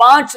5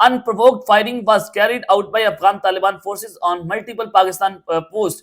unprovoked firing was carried out by Afghan Taliban forces on multiple Pakistan posts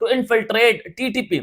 to infiltrate TTP।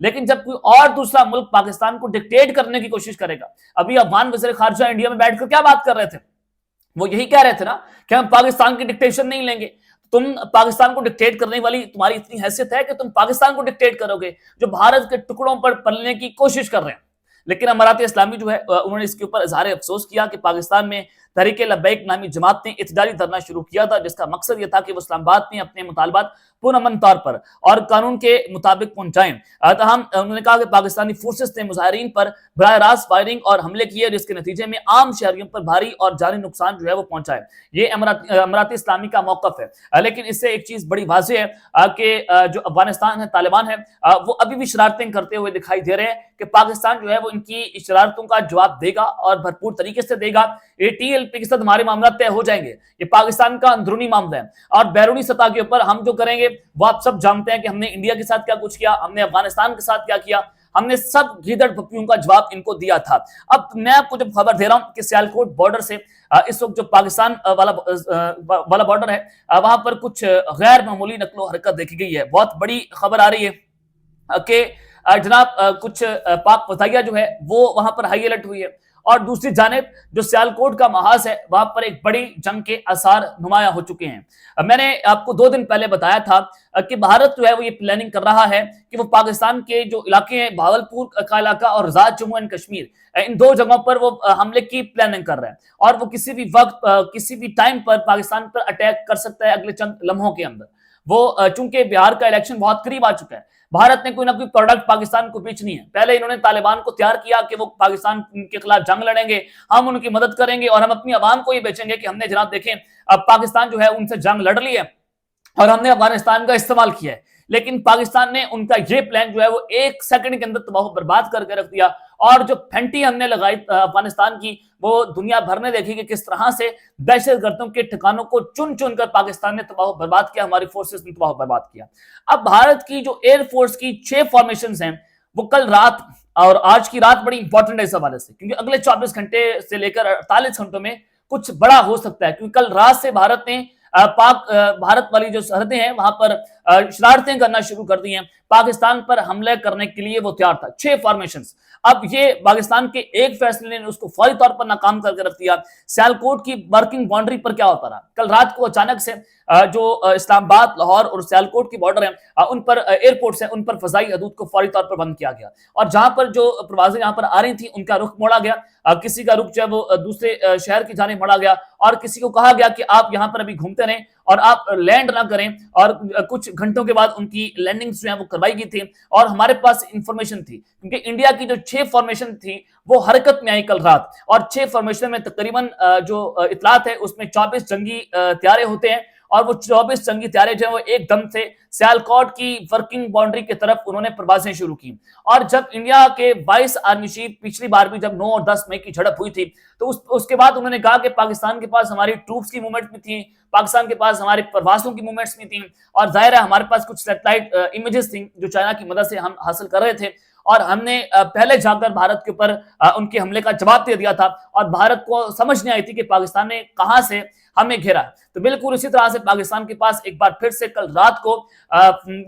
لیکن جب کوئی اور دوسرا ملک پاکستان کو ڈکٹیٹ کرنے کی کوشش کرے گا، ابھی افغان وزیر خارجہ انڈیا میں بیٹھ کر کیا بات کر رہے تھے؟ وہ یہی کہہ رہے تھے نا کہ ہم پاکستان کی ڈکٹیشن نہیں لیں گے. تم پاکستان کو ڈکٹیٹ کرنے والی تمہاری اتنی حیثیت ہے کہ تم پاکستان کو ڈکٹیٹ کرو گے جو بھارت کے ٹکڑوں پر پلنے کی کوشش کر رہے ہیں. لیکن امارات اسلامی جو ہے انہوں نے اس کے اوپر اظہار افسوس کیا کہ پاکستان میں تحریک لبیک نامی جماعت نے احتجاجی دھرنا شروع کیا تھا، جس کا مقصد یہ تھا کہ وہ اسلام آباد میں اپنے مطالبات پرامن طور پر اور قانون کے مطابق پہنچائیں. تاہم انہوں نے کہا کہ پاکستانی فورسز نے مظاہرین پر براہ راست فائرنگ اور حملے کیے، جس کے نتیجے میں عام شہریوں پر بھاری اور جانی نقصان جو ہے وہ پہنچا ہے. یہ امارات اسلامی کا موقف ہے. لیکن اس سے ایک چیز بڑی واضح ہے کہ جو افغانستان ہے، طالبان ہے، وہ ابھی بھی شرارتیں کرتے ہوئے دکھائی دے رہے ہیں کہ پاکستان جو ہے وہ ان کی شرارتوں کا جواب دے گا اور بھرپور طریقے سے دے گا. یہ ٹی ایل پی کے ساتھ ہمارے معاملات طے ہو جائیں گے. یہ پاکستان کا اندرونی معاملہ ہے اور بیرونی سطح کے اوپر ہم جو کریں گے وہ آپ سب جانتے ہیں کہ ہم نے انڈیا کے ساتھ کیا کچھ کیا، ہم نے افغانستان کے ساتھ کیا کیا. ہم نے سب گیدڑ پپیوں کا جواب ان کو دیا تھا. اب میں آپ کو جب خبر دے رہا ہوں کہ سیالکوٹ بارڈر سے اس وقت جو پاکستان والا بارڈر ہے وہاں پر کچھ غیر معمولی نقل و حرکت دیکھی گئی ہے. بہت بڑی خبر آ رہی ہے کہ جناب کچھ پاک فضائیہ جو ہے وہ وہاں پر ہائی الرٹ ہوئی ہے، اور دوسری جانب جو سیالکوٹ کا محاذ ہے وہاں پر ایک بڑی جنگ کے آثار نمایاں ہو چکے ہیں. میں نے آپ کو 2 دن پہلے بتایا تھا کہ بھارت جو ہے وہ یہ پلاننگ کر رہا ہے کہ وہ پاکستان کے جو علاقے ہیں، بھاولپور کا علاقہ اور آزاد جموں اینڈ کشمیر، ان 2 جگہوں پر وہ حملے کی پلاننگ کر رہے ہیں، اور وہ کسی بھی وقت کسی بھی ٹائم پر پاکستان پر اٹیک کر سکتا ہے اگلے چند لمحوں کے اندر. وہ چونکہ بہار کا الیکشن بہت قریب آ چکا ہے، بھارت نے کوئی نہ کوئی پروڈکٹ پاکستان کو بیچنی ہے. پہلے انہوں نے طالبان کو تیار کیا کہ وہ پاکستان کے خلاف جنگ لڑیں گے، ہم ان کی مدد کریں گے اور ہم اپنی عوام کو یہ بیچیں گے کہ ہم نے جناب دیکھیں اب پاکستان جو ہے ان سے جنگ لڑ لی ہے اور ہم نے افغانستان کا استعمال کیا ہے. لیکن پاکستان نے ان کا یہ پلان جو ہے وہ 1 سیکنڈ کے اندر تباہ و برباد کر کے رکھ دیا، اور جو پھینٹی ہم نے لگائی افغانستان کی وہ دنیا بھر نے دیکھی کہ کس طرح سے دہشت گردوں کے ٹھکانوں کو چن چن کر پاکستان نے تباہ و برباد کیا، ہماری فورسز نے تباہ و برباد کیا. اب بھارت کی جو ایئر فورس کی 6 فارمیشنز ہیں وہ کل رات اور آج کی رات بڑی امپورٹنٹ ہے اس حوالے سے، کیونکہ اگلے 24 گھنٹے سے لے کر 48 گھنٹوں میں کچھ بڑا ہو سکتا ہے. کیونکہ کل رات سے بھارت نے بھارت والی جو سرحدیں ہیں وہاں پر شرارتیں کرنا شروع کر دی ہیں. پاکستان پر حملے کرنے کے لیے وہ تیار تھا. 6 فارمیشنز. اب یہ پاکستان کے ایک فیصلے نے اس کو فوری طور پر ناکام کر کے رکھ دیا. سیالکوٹ کی ورکنگ باؤنڈری پر کیا ہوتا رہا؟ کل رات کو اچانک سے جو اسلام آباد، لاہور اور سیالکوٹ کی بارڈر ہیں ان پر ایئرپورٹس ہیں، ان پر فضائی حدود کو فوری طور پر بند کیا گیا، اور جہاں پر جو پروازیں یہاں پر آ رہی تھیں ان کا رخ موڑا گیا. کسی کا رخ جو ہے وہ دوسرے شہر کی جانب موڑا گیا، اور کسی کو کہا گیا کہ آپ یہاں پر ابھی گھومتے رہیں اور آپ لینڈ نہ کریں. اور کچھ گھنٹوں کے بعد ان کی لینڈنگ جو ہیں وہ کروائی گئی تھی، اور ہمارے پاس انفارمیشن تھی کیونکہ انڈیا کی جو 6 فارمیشن تھی وہ حرکت میں آئی کل رات. اور 6 فارمیشن میں تقریباً جو اطلاعات ہے اس میں 24 جنگی طیارے ہوتے ہیں، اور وہ 24 جنگی طیارے جو ہیں وہ ایک دم سے سیالکوٹ کی ورکنگ باؤنڈری کی طرف انہوں نے پروازیں شروع کی. اور جب انڈیا کے 22 آرمی چیف پچھلی بار بھی جب 9 اور 10 مئی کی جھڑپ ہوئی تھی تو اس کے بعد انہوں نے کہا کہ پاکستان کے پاس ہماری ٹروپس کی موومنٹ بھی تھی، پاکستان کے پاس ہماری پروازوں کی موومنٹس بھی تھیں، اور ظاہر ہے ہمارے پاس کچھ سیٹلائٹ امیجز تھیں جو چائنا کی مدد سے ہم حاصل کر رہے تھے، اور ہم نے پہلے جا کر بھارت کے اوپر ان کے حملے کا جواب دے دیا تھا، اور بھارت کو سمجھ نہیں آئی تھی کہ پاکستان نے کہاں سے ہمیں گھیرا. تو بالکل اسی طرح سے پاکستان کے پاس ایک بار پھر سے کل رات کو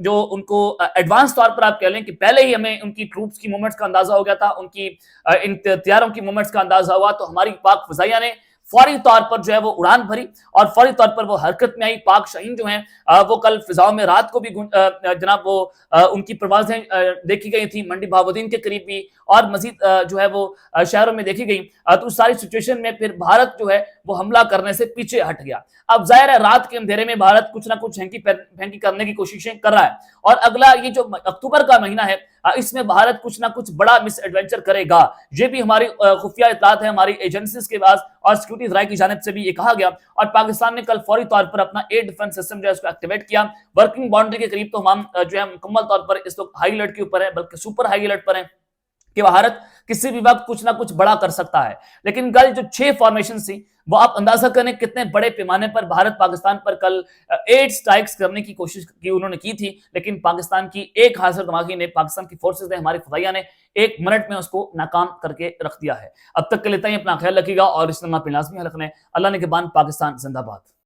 جو ان کو ایڈوانس طور پر آپ کہہ لیں کہ پہلے ہی ہمیں ان کی ٹروپس کی موومنٹس کا اندازہ ہو گیا تھا، ان کی ان طیاروں کی موومنٹس کا اندازہ ہوا، تو ہماری پاک فضائیہ نے فوری طور پر جو ہے وہ اڑان بھری اور فوری طور پر وہ حرکت میں آئی. پاک شاہین جو ہیں وہ کل فضاؤں میں رات کو بھی جناب وہ ان کی پروازیں دیکھی گئی تھیں، منڈی بہاؤالدین کے قریب بھی، اور مزید جو ہے وہ شہروں میں دیکھی گئی. تو اس ساری سچویشن میں پھر بھارت جو ہے وہ حملہ کرنے سے پیچھے ہٹ گیا. اب ظاہر ہے رات کے اندھیرے میں بھارت کچھ نہ کچھ ہینکی پھینکی کرنے کی کوششیں کر رہا ہے، اور اگلا یہ جو اکتوبر کا مہینہ ہے اس میں بھارت کچھ نہ کچھ بڑا مس ایڈونچر کرے گا. یہ بھی ہماری خفیہ اطلاعات ہے، ہماری ایجنسیز کے پاس اور سیکورٹی ذرائع کی جانب سے بھی یہ کہا گیا. اور پاکستان نے کل فوری طور پر اپنا ایئر ڈیفنس سسٹم جو ہے اس کو ایکٹیویٹ کیا. ورکنگ باؤنڈری کے قریب تو ہم جو ہے مکمل طور پر اس وقت ہائی الرٹ کے اوپر ہے، بلکہ سپر ہائی الرٹ پر ہیں کہ بھارت کسی بھی وقت کچھ نہ کچھ بڑا کر سکتا ہے. لیکن کل جو 6 فارمیشن تھی وہ آپ اندازہ کریں کتنے بڑے پیمانے پر بھارت پاکستان پر کل 8 سٹرائکس کرنے کی کوشش کی انہوں نے کی تھی، لیکن پاکستان کی ایک حاضر دماغی نے، پاکستان کی فورسز نے، ہماری فضائیہ نے 1 منٹ میں اس کو ناکام کر کے رکھ دیا ہے. اب تک کے لیے اپنا خیال رکھیے گا اور اس نامہ پہ لازمی حلق نے. اللہ نے کے بان پاکستان زندہ باد.